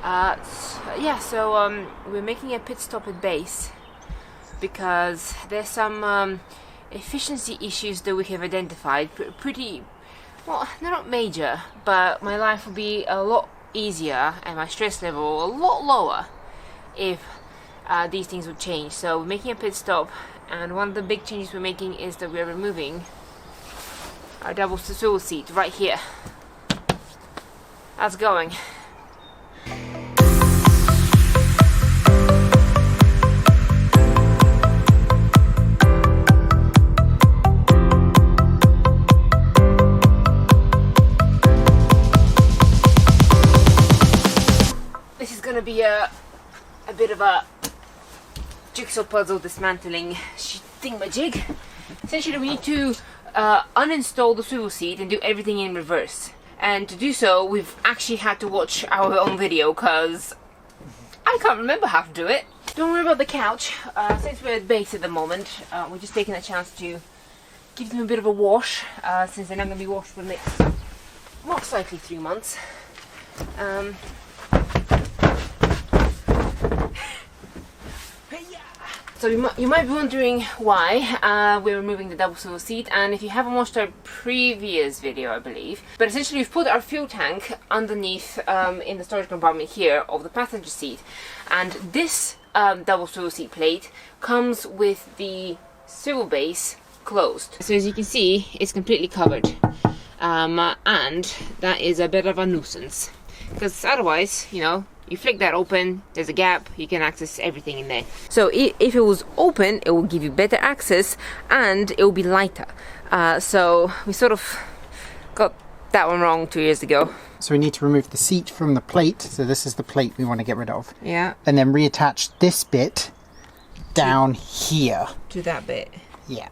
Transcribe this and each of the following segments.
Yeah, so we're making a pit stop at base because there's some efficiency issues that we have identified. Pretty, well, they're not major, but my life will be a lot easier and my stress level a lot lower if these things would change. So we're making a pit stop, and one of the big changes we're making is that we're removing our double swivel seat right here. How's it going? This is gonna be a bit of a jigsaw puzzle dismantling thingamajig. Essentially, we need to uninstall the swivel seat and do everything in reverse. And to do so, we've actually had to watch our own video because I can't remember how to do it. Don't worry about the couch. Since we're at base at the moment, we're just taking a chance to give them a bit of a wash, since they're not going to be washed for the next, most likely 3 months. So you might be wondering why we're removing the double swivel seat, and if you haven't watched our previous video, I believe, but essentially we've put our fuel tank underneath in the storage compartment here of the passenger seat, and this double swivel seat plate comes with the swivel base closed. So as you can see, it's completely covered, and that is a bit of a nuisance, because otherwise, you know, you flick that open, there's a gap, you can access everything in there. So if it was open, it will give you better access and it will be lighter. So we sort of got that one wrong 2 years ago. So we need to remove the seat from the plate. So this is the plate we want to get rid of. Yeah. And then reattach this bit down here. To that bit. Yeah.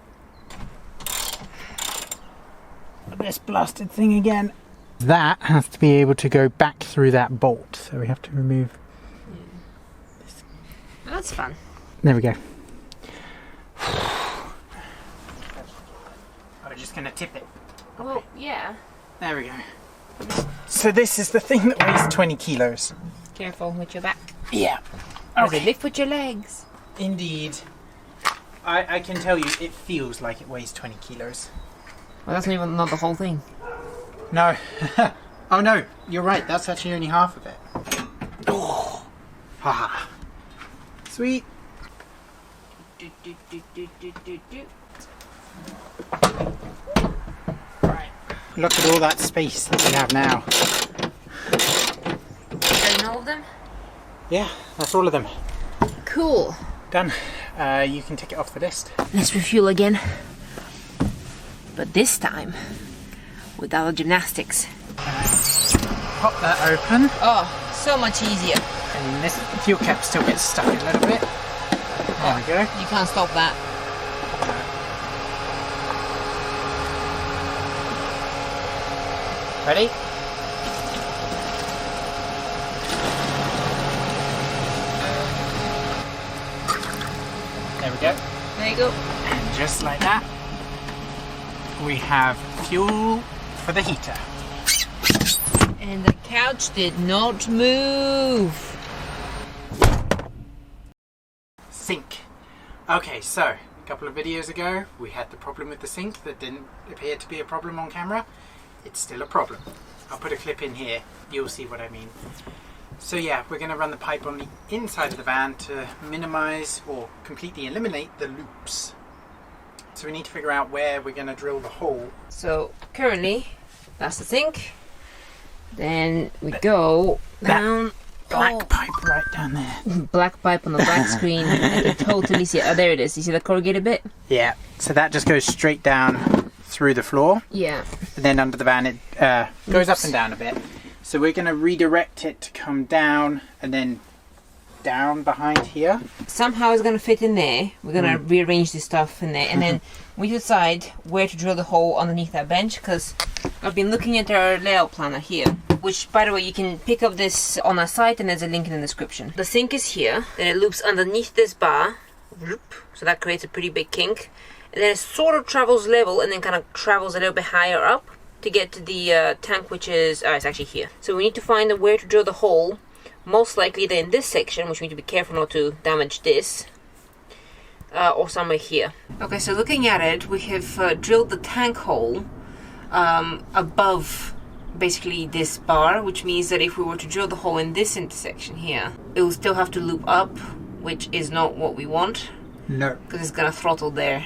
This blasted thing again. That has to be able to go back through that bolt, so we have to remove this. That's fun. There we go. I'm just going to tip it. Well, yeah. There we go. So this is the thing that weighs 20 kilos. Careful with your back. Yeah. Okay. Lift with your legs. Indeed. I can tell you, it feels like it weighs 20 kilos. Well, that's not the whole thing. No. Oh no, you're right, that's actually only half of it. Oh. Haha. Sweet. Right. Look at all that space that we have now. Is that all of them? Yeah, that's all of them. Cool. Done. You can take it off the list. Let's refuel again. But this time, without the gymnastics. Pop that open. Oh, so much easier. And this fuel cap still gets stuck a little bit. There we go. You can't stop that. Ready? There we go. There you go. And just like that, we have fuel for the heater. And the couch did not move. Sink. Okay, so a couple of videos ago we had the problem with the sink that didn't appear to be a problem on camera. It's still a problem. I'll put a clip in here, you'll see what I mean. So yeah, we're going to run the pipe on the inside of the van to minimize or completely eliminate the loops. So we need to figure out where we're going to drill the hole. So currently, that's the sink. Then we go down. Black pipe right down there. Black pipe on the black screen. I can totally see it. Oh, there it is. You see the corrugated bit? Yeah. So that just goes straight down through the floor. Yeah. And then under the van it goes up and down a bit. So we're going to redirect it to come down and then down behind here. Somehow it's going to fit in there. We're going to rearrange this stuff in there. And then we decide where to drill the hole underneath that bench, because I've been looking at our layout planner here, which, by the way, you can pick up this on our site and there's a link in the description. The sink is here, then it loops underneath this bar, so that creates a pretty big kink, and then it sort of travels level and then kind of travels a little bit higher up to get to the tank, which is, it's actually here. So we need to find where to drill the hole Most likely they're in this section, which we need to be careful not to damage this. Or somewhere here. Okay, so looking at it, we have drilled the tank hole above basically this bar, which means that if we were to drill the hole in this intersection here, it will still have to loop up, which is not what we want. No. Because it's gonna throttle there.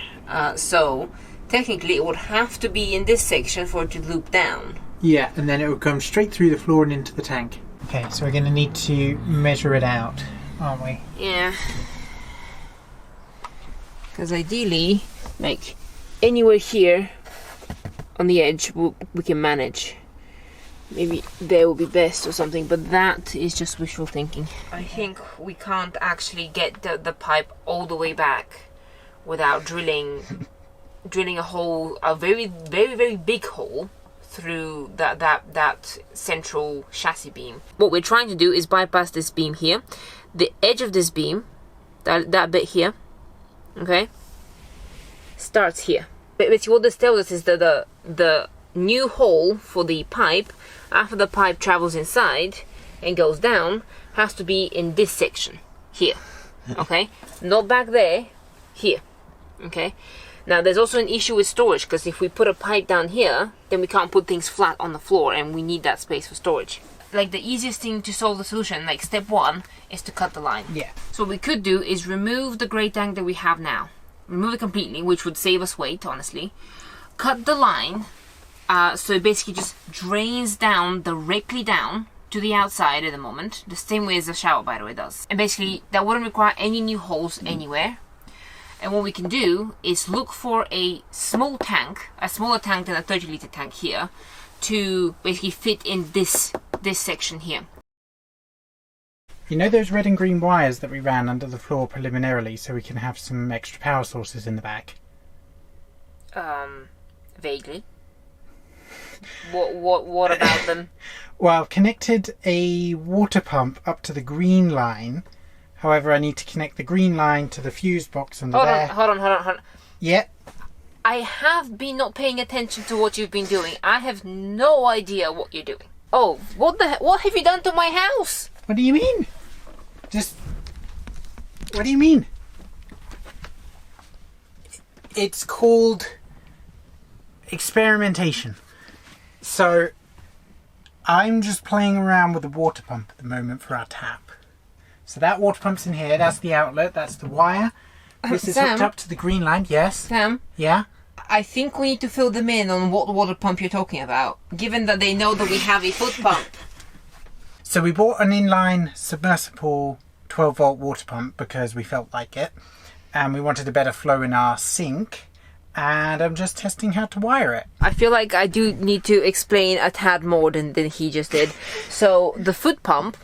So technically it would have to be in this section for it to loop down. Yeah, and then it would come straight through the floor and into the tank. Okay, so we're going to need to measure it out, aren't we? Yeah. Because ideally, like, anywhere here on the edge we can manage. Maybe there will be best or something, but that is just wishful thinking. I think we can't actually get the pipe all the way back without drilling a hole, a very, very, very big hole through that central chassis beam. What we're trying to do is bypass this beam here. The edge of this beam, that bit here, okay, starts here. But what this tells us is that the new hole for the pipe, after the pipe travels inside and goes down, has to be in this section here. Okay, not back there, here. Okay. Now there's also an issue with storage, because if we put a pipe down here, then we can't put things flat on the floor, and we need that space for storage. Like, the easiest thing to solve the solution, like step one, is to cut the line. Yeah. So what we could do is remove the grey tank that we have now. Remove it completely, which would save us weight, honestly. Cut the line, so it basically just drains down directly down to the outside at the moment, the same way as the shower, by the way, does. And basically, that wouldn't require any new holes anywhere. And what we can do is look for a small tank, a smaller tank than a 30-litre tank here, to basically fit in this section here. You know those red and green wires that we ran under the floor preliminarily so we can have some extra power sources in the back? Vaguely. What about them? Well, I've connected a water pump up to the green line. However, I need to connect the green line to the fuse box under there. Hold on. Yeah. I have been not paying attention to what you've been doing. I have no idea what you're doing. Oh, what have you done to my house? What do you mean? What do you mean? It's called experimentation. So, I'm just playing around with the water pump at the moment for our tap. So that water pump's in here, that's the outlet, that's the wire. This is hooked up to the green line, yes. Sam? Yeah? I think we need to fill them in on what water pump you're talking about, given that they know that we have a foot pump. So we bought an inline submersible 12-volt water pump because we felt like it. And we wanted a better flow in our sink. And I'm just testing how to wire it. I feel like I do need to explain a tad more than he just did. So the foot pump,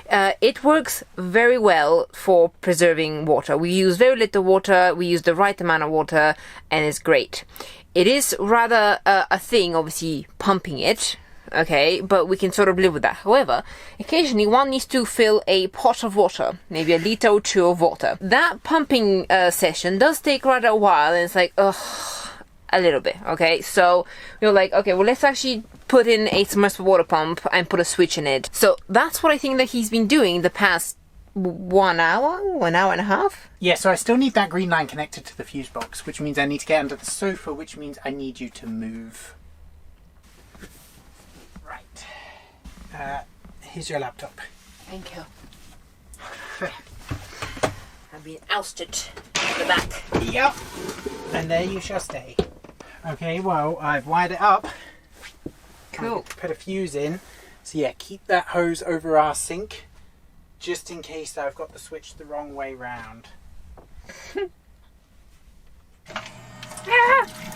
it works very well for preserving water. We use very little water, we use the right amount of water, and it's great. It is rather a thing, obviously, pumping it, okay, but we can sort of live with that. However, occasionally one needs to fill a pot of water, maybe a litre or two of water. That pumping session does take rather a while, and it's like, ugh, a little bit, okay? So you're like, okay, well, let's actually put in a submersible water pump and put a switch in it. So that's what I think that he's been doing the past 1 hour and a half. Yeah, so I still need that green line connected to the fuse box, which means I need to get under the sofa, which means I need you to move. Right. Here's your laptop. Thank you. I've been ousted to the back. Yep. And there you shall stay. Okay, well, I've wired it up. Cool. Put a fuse in. So yeah, keep that hose over our sink, just in case I've got the switch the wrong way round. I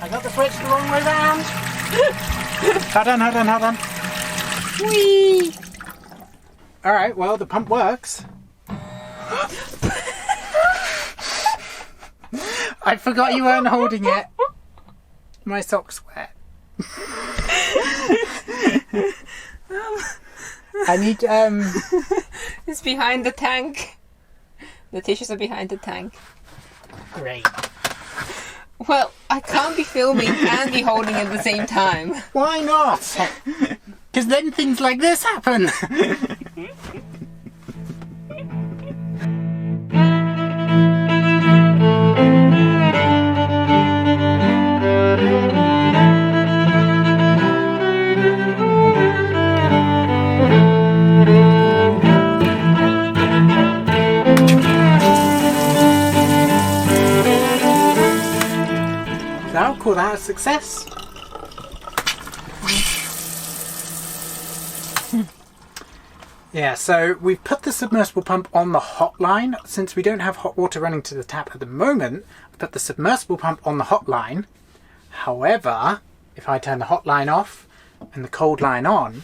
got the switch the wrong way round. Hold on. Whee! Alright, well, the pump works. I forgot you weren't holding it. My sock's wet. I need, It's behind the tank. The tissues are behind the tank. Great. Well, I can't be filming and be holding at the same time. Why not? Because then things like this happen. success. Yeah, so we've put the submersible pump on the hot line. Since we don't have hot water running to the tap at the moment, we put the submersible pump on the hot line. However, if I turn the hot line off and the cold line on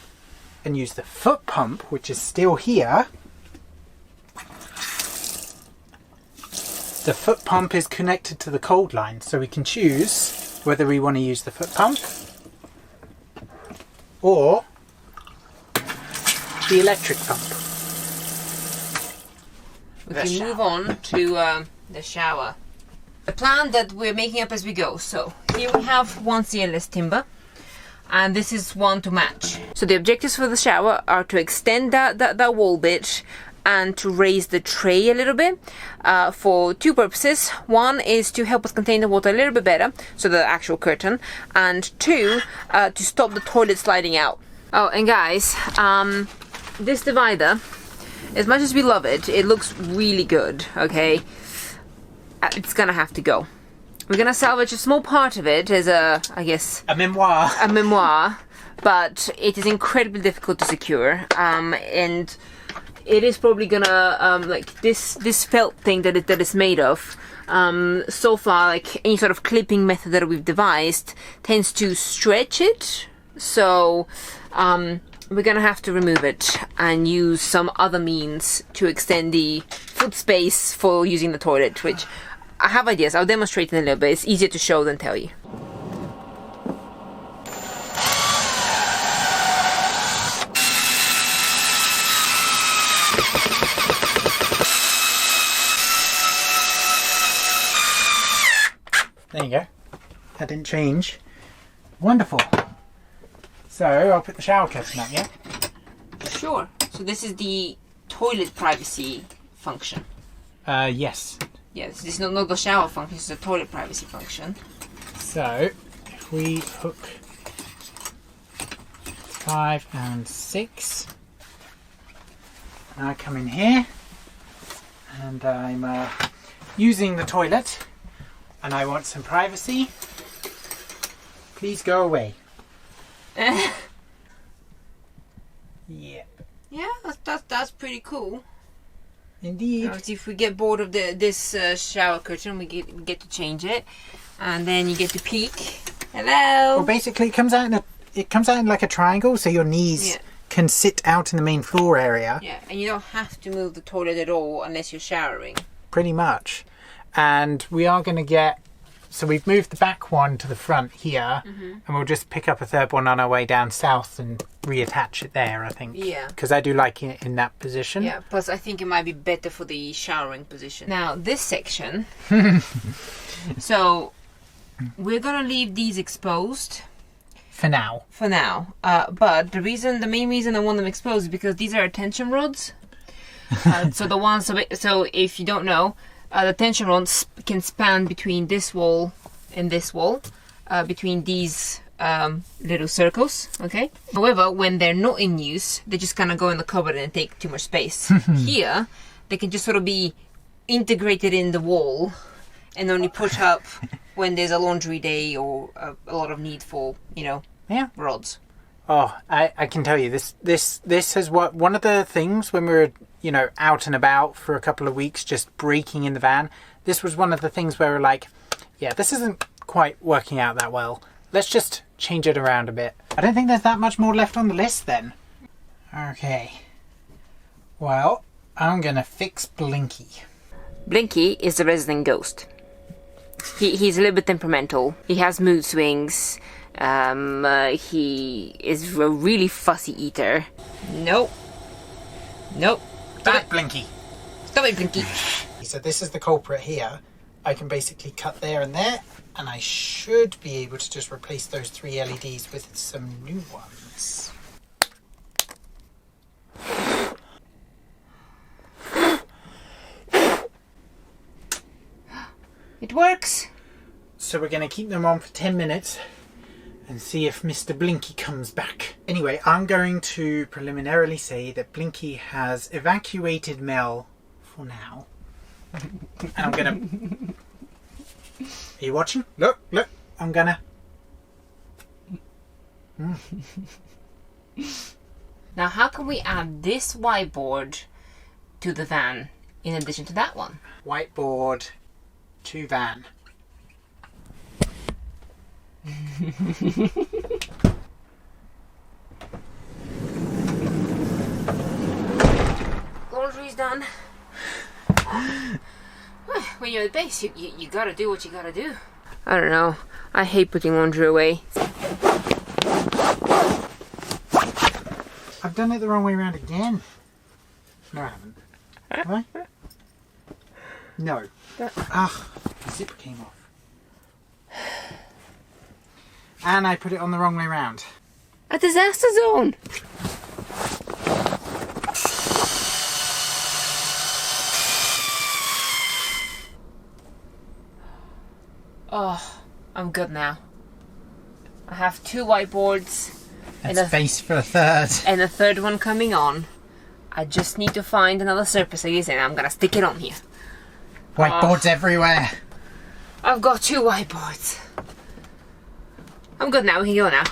and use the foot pump, which is still here, the foot pump is connected to the cold line, so we can choose whether we want to use the foot pump or the electric pump. We can move on to the shower. The plan that we're making up as we go. So here we have one CLS timber, and this is one to match. So the objectives for the shower are to extend that wall bit and to raise the tray a little bit for two purposes. One is to help us contain the water a little bit better, so the actual curtain, and two, to stop the toilet sliding out. Oh, and guys, this divider, as much as we love it, it looks really good, okay? It's gonna have to go. We're gonna salvage a small part of it as a memoir. A memoir, but it is incredibly difficult to secure, and it is probably gonna, like this felt thing that it's made of, so far, like any sort of clipping method that we've devised tends to stretch it, so we're gonna have to remove it and use some other means to extend the foot space for using the toilet, which I have ideas. I'll demonstrate in a little bit. It's easier to show than tell you. There you go. That didn't change. Wonderful. So I'll put the shower curtain up, yeah? Sure. So this is the toilet privacy function. Yes. Yes, this is not the shower function, it's the toilet privacy function. So if we hook 5 and 6, and I come in here and I'm using the toilet and I want some privacy, please go away. Yep. Yeah, that's pretty cool. Indeed. If we get bored of this shower curtain, we get to change it, and then you get to peek. Hello. Well, basically, it comes out in like a triangle, so your knees can sit out in the main floor area. Yeah, and you don't have to move the toilet at all unless you're showering. Pretty much. And we are going to get. So we've moved the back one to the front here, and we'll just pick up a third one on our way down south and reattach it there, I think. Yeah. Because I do like it in that position. Yeah, plus I think it might be better for the showering position. Now, this section, so we're going to leave these exposed. For now. For now. But the main reason I want them exposed is because these are tension rods. So if you don't know, the tension rods can span between this wall and this wall, between these little circles, okay? However, when they're not in use, they just kind of go in the cupboard and take too much space. Here, they can just sort of be integrated in the wall and only put up when there's a laundry day or a lot of need for, rods. Oh, I can tell you, this is one of the things when we were, out and about for a couple of weeks, just breaking in the van. This was one of the things where we're like, yeah, this isn't quite working out that well. Let's just change it around a bit. I don't think there's that much more left on the list then. Okay. Well, I'm going to fix Blinky. Blinky is the resident ghost. He's a little bit temperamental. He has mood swings. He is a really fussy eater. Nope. Stop it, Blinky. Stop it, Blinky. So this is the culprit here. I can basically cut there and there, and I should be able to just replace those 3 LEDs with some new ones. It works. So we're going to keep them on for 10 minutes and see if Mr. Blinky comes back. Anyway, I'm going to preliminarily say that Blinky has evacuated Mel for now. And I'm going to... Are you watching? Look. I'm going to Now, how can we add this whiteboard to the van in addition to that one? Whiteboard to van. Laundry's done. When you're at base, you gotta do what you gotta do. I don't know. I hate putting laundry away. I've done it the wrong way around again. No, I haven't. Have I? No. Ah, the zipper came off. And I put it on the wrong way round. A disaster zone! Oh, I'm good now. I have 2 whiteboards. And space for a third. And a third one coming on. I just need to find another surface and I'm gonna stick it on here. Whiteboards everywhere. I've got 2 whiteboards. I'm good now, we can go now.